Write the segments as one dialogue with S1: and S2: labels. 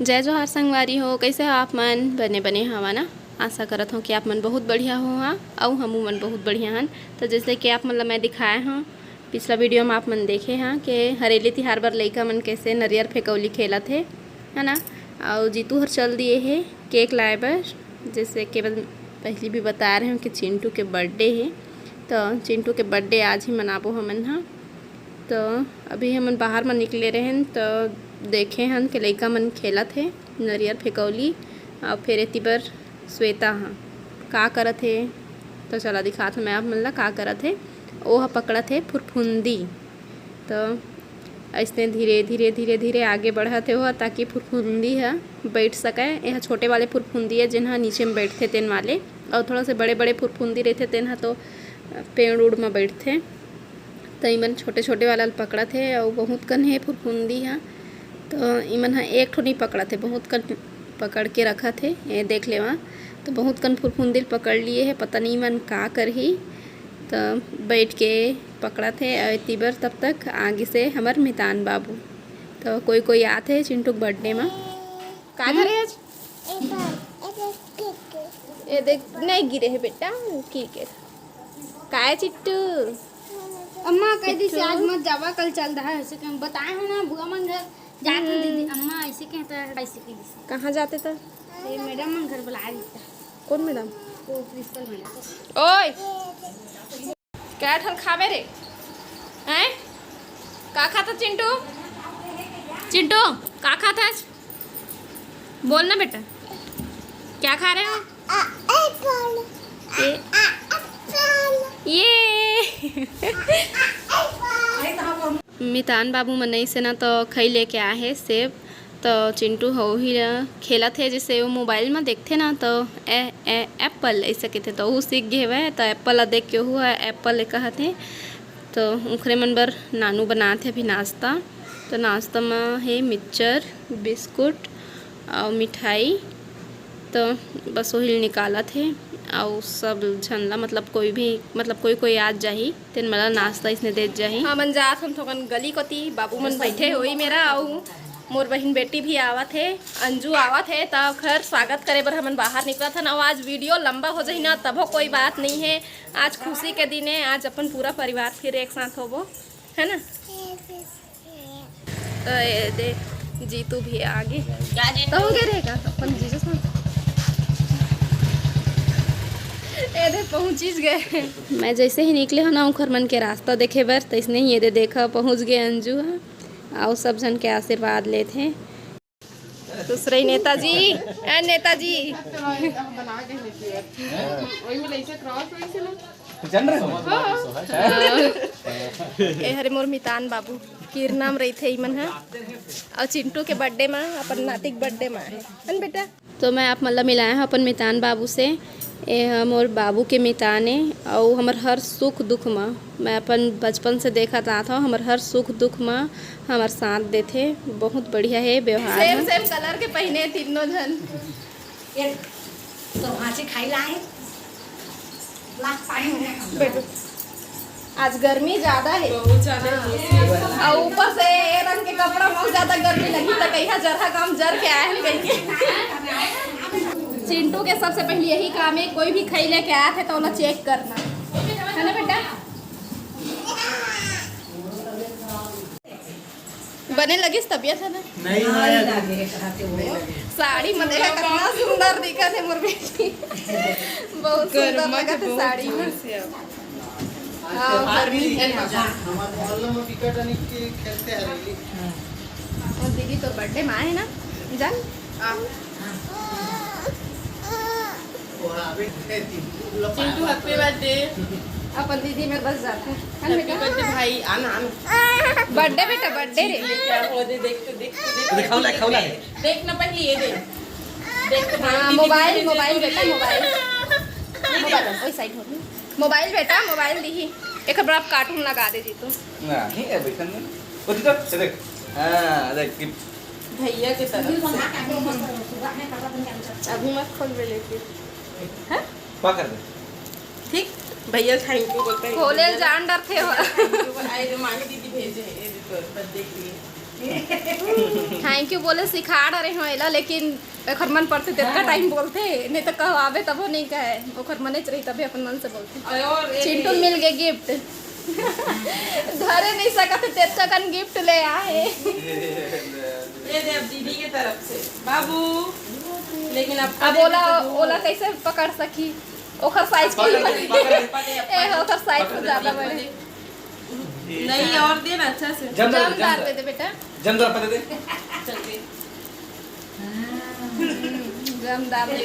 S1: जय जोहार संगवारी हो, कैसे हो आप मन? बने हवा ना। आशा करत हूँ कि आप मन बहुत बढ़िया हो हाँ और हमू मन बहुत बढ़िया हन। तो जैसे कि आप मतलब मैं दिखाए हाँ पिछला वीडियो में आप मन देखे हाँ कि हरेली तिहार बर लइका मन कैसे नरियर फेकौली खेलत है ना। और जीतू हर चल दिए है केक लाए बर। जैसे केवल पहले भी बता रहे हूँ कि चिंटू के बर्थडे है, तो चिंटू के बर्थडे आज ही मनाबो हमन हाँ। तो अभी हमन बाहर में निकले रहे हैं तो देखे हन कि लइका मन खेलत है नरियर फेकौली। और फिर एती बर श्वेता हाँ का करत है, तो चला दिखात मैं आप मन ला का करत है। ओह पकड़त है फुरफुंदी, तो ऐसे धीरे धीरे धीरे धीरे आगे बढ़त है वह ताकि फुरफुंदी है बैठ सके। यह छोटे वाले फुरफुंदी है जिन्हा नीचे में बैठते तेन वाले, और थोड़ा से बड़े बड़े फुरफुंदी रहते तेन तो पेड़ उड़ में बैठते। तो इमन छोटे छोटे वाला पकड़ा थे और बहुत कन है फुरफुंदी हाँ। तो इमन हाँ एक ठो नहीं पकड़ा थे, बहुत कन पकड़ के रखा थे। ये देख ले वहाँ तो बहुत कन फुरफुंदी पकड़ लिए है, पता नहीं मन का कर ही। तो बैठ के पकड़ा थे और तिबर तब तक आगे से हमार मितान बाबू। तो कोई कोई आते है चिंटू के बर्थडे में का करे आज। ये देख नहीं गिरे है बेटा क्रिकेट का है चिट्टू।
S2: अम्मा कह दी से आज मत जावा, कल चल रहा है ऐसे कहीं बताए हो ना बुआ मन घर जाते दीदी। अम्मा ऐसे कहता है ऐसे कह दी
S1: कहाँ जाते थे?
S2: ये मैडम मन घर बुला रही था।
S1: कौन मैडम?
S2: वो प्रिंसिपल मैडम।
S1: ओए क्या ठल खावे रे हैं? का खाता चिंटू? चिंटू का खाता आज? बोल ना बेटा क्या खा रहे हो? ये मितान बाबू मनई से ना तो खई लेके आए है सेब। तो चिंटू हो ही खेला थे जैसे वो मोबाइल में देखते ना तो एप्पल ऐसे कहते, तो वो सीख गए हुए तो एप्पल देख के हुआ एप्पल कहते। तो उखरे मन बर नानू बनाते अभी नाश्ता। तो नाश्ता में है मिक्सचर बिस्कुट और मिठाई। तो बस वही निकाला थे और सब झंडा मतलब कोई भी मतलब कोई आज जाही तेन मला नाश्ता इसने दे जाही। हाँ मन जात हम थोकन गली कोती बाबू मन बैठे होई मेरा और मोर बहन बेटी भी आवत है, अंजू आवत है। तब खैर स्वागत करे बर हमन बाहर निकलत हन। और आज वीडियो लंबा हो जाही ना तबो कोई बात नहीं है, आज खुशी के दिन है, आज अपन पूरा परिवार फिर एक साथ होबो है ना। तो ये देख जीतू भी आगे तो हो गए रहेगा अपन जीजू साथ पहुँच गए। मैं जैसे ही निकले हो ना उखर मन के रास्ता देखे बर तो इसने ही ये देखा पहुँच गए अंजू है और सब जन के आशीर्वाद लेते हैं। दूसरे नेताजी नेताजी ए हरे मोर मितान बाबू किर नाम रही थे इमन है। और चिंटू के बर्थडे में अपन नातिक बर्थडे में है बेटा। तो मैं आप मतलब मिलाया हूँ अपन मितान बाबू से। ये हमर बाबू के मिताने और हमार हर सुख दुख में मैं अपन बचपन से देखा था हमार हर सुख दुख में हमार साथ देते। बहुत बढ़िया है व्यवहार। सेम सेम कलर के पहने तीनों जन।
S2: तो वहाँ से खाई लाए
S1: आज गर्मी ज्यादा है और ऊपर से ये रंग के कपड़ा बहुत ज्यादा गर्मी लगी तो कहीं जरा काम जर के आए हैं कहीं। चिंटू के सबसे पहले यही काम है, कोई भी खाई लेके आया थे तो उन्हें चेक करना है ना बेटा। बने लगी तबियत है ना? नहीं साड़ी में देखा कितना सुंदर दिखा थे मोर बेटी। बहुत सुंदर लगा था साड़ी में। दीदी तो बर्थडे में आए ना जान।
S3: Chintu happy birthday.
S1: अपन दीदी मेरे बस जाते हैं
S3: हैप्पी बर्थडे भाई आना
S1: बर्थडे बेटा बर्थडे रे
S3: क्या हो दे देख खौला देखना पहले ये देख
S1: हाँ मोबाइल बेटा मोबाइल ओई साइड हो मोबाइल बेटा मोबाइल दी एक बार आप कार्टून लगा दे जी तो
S4: नहीं है बैठन में वो तो देख हां देख
S3: भैया के तरफ
S1: अभी मत खोल ले लेके हैं
S4: क्या कर दे
S3: ठीक भैया थैंक यू बोलते हैं
S1: खोले जान डर थे हो
S3: आए जो मांगे दीदी भेजे ये देखो बर्थडे के लिए
S1: थैंक यू बोले सिखा रहे हो एला, लेकिन एकर मन पड़ते तेरा टाइम बोलते नहीं तो कहो आवे तब नहीं कहे ओकर मने रही तभी अपन मन से बोलते।
S3: और
S1: चिंटू मिल गए गिफ्ट धरे नहीं सकते तेरा कन गिफ्ट ले आए।
S3: ये दे अब दीदी के तरफ से बाबू, लेकिन
S1: अब ओला कैसे पकड़ सकी, ओकर साइज को ओकर साइज को ज्यादा बड़े
S3: नहीं, और दे ना अच्छा से
S1: जमदार दे दे बेटा,
S4: जमदार पता दे
S3: चल के
S1: जमदार दे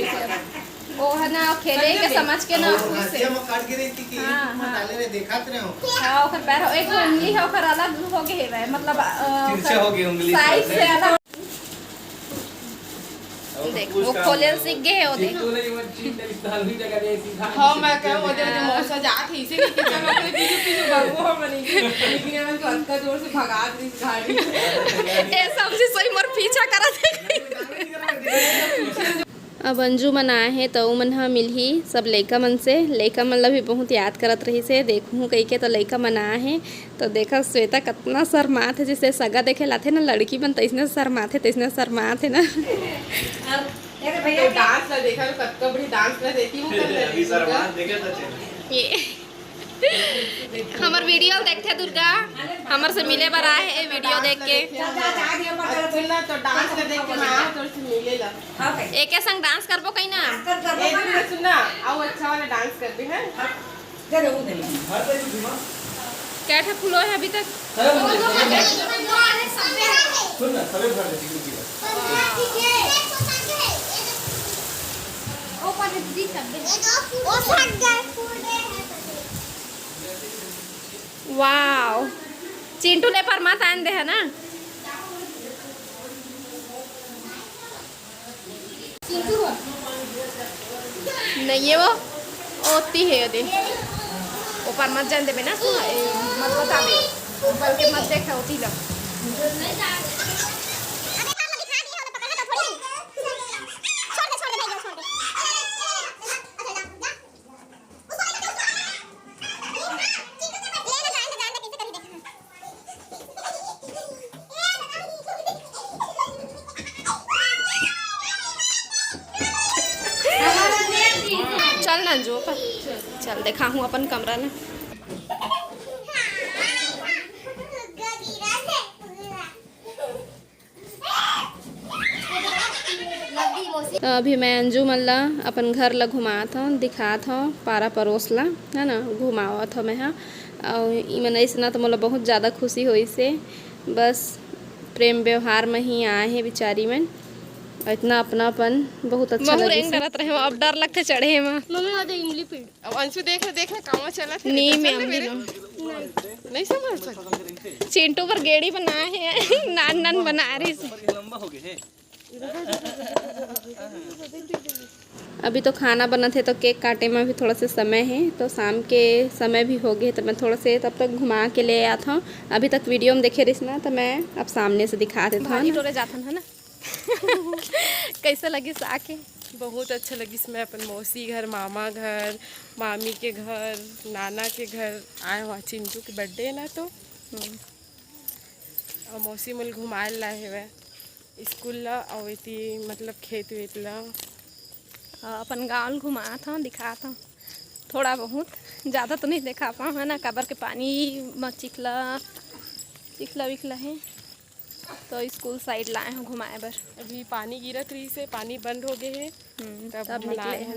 S1: ओ है ना खेले के समझ के ना उससे
S5: काट के रही थी
S1: हाँ
S5: डाले रे देखा थे हो।
S1: हाँ ओकर पैर एक उंगली है ओकर अलग हो गए है, मतलब
S4: तिरछा हो गई उंगली
S1: साइज से अलग। देख वो खोले सीख गए हो देख।
S4: तू नहीं वो चीज इस्तेमाल हुई जगह दे सीधा।
S3: हाँ मैं कह वो दे मौसा जात ही इसे कि चलो अपने पीछे पीछे भागो हम नहीं, लेकिन मैं तो अक्का जोर से भगा दी गाड़ी।
S1: ए सबसे सही मोर पीछा करत है। अब अंजू मन आए हैं तो मन ह मिलही सब लइका मन से, लइका मन ला भी बहुत याद करत रही से देखूँ कही के तो लइका मन आए हैं तो देखा श्वेता कितना शर्मात है, जैसे सगा देखे लाथे ना लड़की बन तैसने शर्मात है तैसने शर्मात है ना।
S3: भैया डांस ला देखा कत्का बड़ी डांस ला देती हूँ
S4: अभी शर्मा देखे तो
S1: ये हमर वीडियो देखते दुर्गा, हमर से मिले बार आए है वीडियो देख के।
S3: सुनना तो डांस ला देख के मैं तो से मिलेला
S1: एक संग डांस करबो कहीं ना,
S3: ए दिन सुनना आओ अच्छा वाला डांस कर दे हैं।
S1: क्या ठा फुलो है अभी तक।
S4: सुन ना सबे भर दे टिकू की
S2: ओ पर दीदी सब ओ फट गए।
S1: वाओ चिंटू ने पर मत आन दे है ना।
S2: चिंटू
S1: नहीं है वो ओती है यदि ऊपर मत जान देबे ना, मत बताबे बल्कि मत देखा होती लग। चल ना जो पर चल देखा हूँ अपन कमरा ना। तो अभी मैं अंजू मल्ला अपन घर ला घुमात हूँ दिखात हूँ पारा पड़ोस ला है ना घुमावत हूँ मैं हाँ। और इमन ऐसा तो मोला बहुत ज़्यादा खुशी हुई से, बस प्रेम व्यवहार में ही आए हैं बेचारी में, इतना अपनापन बहुत अच्छा लगे। डरत रहे अब डर लगते चढ़े में
S2: मम्मी आते इंगली पीट।
S3: अब अंशु देख काम चला थे
S1: नी में अम्मी नो
S3: नहीं समझ सकते।
S1: चिंटू पर गेड़ी बनाए हैं नान नान बना रही से।
S4: लंबा हो गए है।
S1: अभी तो खाना बना थे तो केक काटे में भी थोड़ा सा समय है, तो शाम के समय भी हो गए तो मैं थोड़ा से तब तक घुमा के ले आता हूँ। अभी तक वीडियो में देखे रही ना तो मैं अब सामने से दिखा देता हूँ जाता है ना। कैसे लगी आके?
S3: बहुत अच्छा लगी। इसमें अपन मौसी घर, मामा घर, मामी के घर, नाना के घर आए हुआ। चिंटू के बर्थडे है ना तो और मौसी मुल घुमाए लाए हुए स्कूल ला और मतलब खेत वेत ला
S1: अपन गाँव घुमा था दिखा था थोड़ा बहुत, ज़्यादा तो नहीं देखा पाऊँ है ना, काबर के पानी में चिखला चिखला विखला है तो स्कूल साइड लाए हैं घुमाए बर।
S3: अभी पानी गिरत रही से पानी बंद हो गए है
S1: तब निकले हैं।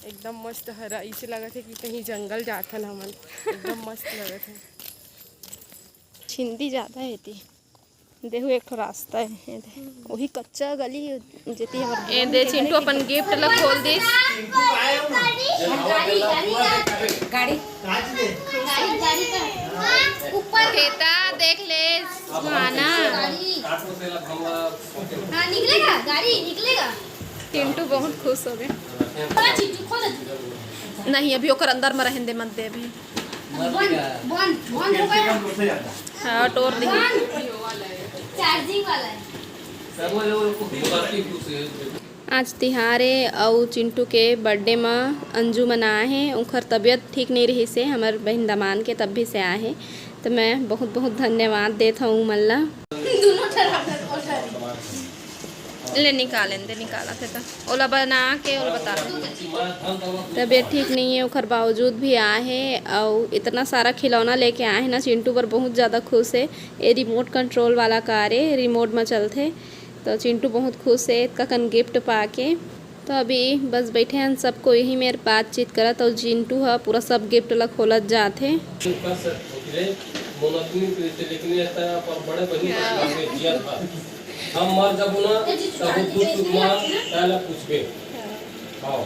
S3: एकदम मस्त हरा इसे लगा थे कि कहीं जंगल जाता ना मन, एकदम मस्त लगा थे।
S1: छिंदी ज़्यादा है थी देखो एक ठो रास्ता है वही कच्चा गली जेती हमर ए दे चिंटू अपन गिफ्ट ला खोल दे
S2: गाड़ी का ऊपर
S1: बेटा देख ले सुहाना
S2: हाँ निकलेगा, गाड़ी निकलेगा।
S1: चिंटू बहुत खुश हो गए।
S2: चिंटू खोल
S1: नहीं अभी ओकर अंदर में रहने दे मत दे अभी
S2: बंद हो गया।
S1: हाँ टोर दी
S2: चार्जिंग वाला है।
S1: आज तिहारे और चिंटू के बर्थडे में अंजू मनाए हैं, उनकर तबीयत ठीक नहीं रही से हमारे बहन दमान के तब भी से आए हैं तो मैं बहुत बहुत धन्यवाद देता हूँ मल्ला। ले निकालें दे निकाला थे तो ओला बना के और बता तबीयत ठीक नहीं है ओखर बावजूद भी आए हैं और इतना सारा खिलौना लेके आए हैं ना। चिंटू पर बहुत ज़्यादा खुश है। ये रिमोट कंट्रोल वाला कार है, रिमोट में चलते तो चिंटू बहुत खुश है इसका कन गिफ्ट पाके। तो अभी बस बैठे हैं सबको यही मेरे बातचीत करत और चिंटू है पूरा सब गिफ्ट ला खोलत जाते।
S6: हम मर जब ना तब कुछ मान पहले पूछबे। हां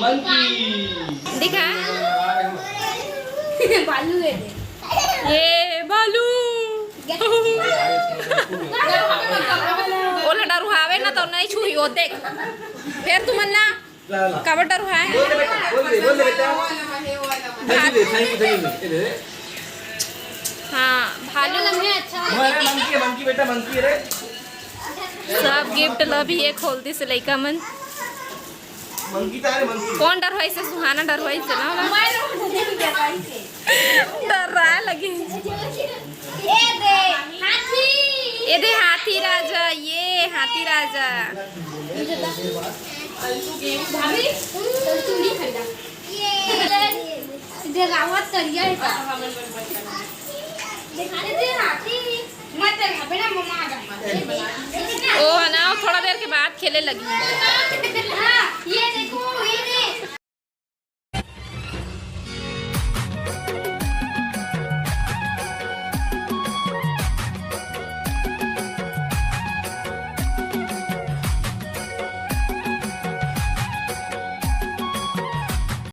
S4: मंकी
S1: दिखा
S2: बालू है
S1: ये बालू ओला डरुहावे ना तो नहीं छुई वो देख फिर तू मन ना कब डरुहाए
S4: बोल दे बेटा
S1: हाँ भालू
S4: मंकी बेटा मंकी रे
S1: सब गिफ्ट ला भी ये खोलती से लइका मन
S4: मंकी तारे मंकी
S1: कौन डर होई से सुहाना डर होई से ना डर रहा लगी ये दे हाथी राजा ये हाथी राजा
S2: भाभी चूड़ी खरीदा ये रावत तरिया है दिखाने दे हाथी मत भाभी ना मम्मा आ जा
S1: ओ है ना थोड़ा देर के बाद खेले लगी
S2: हां ये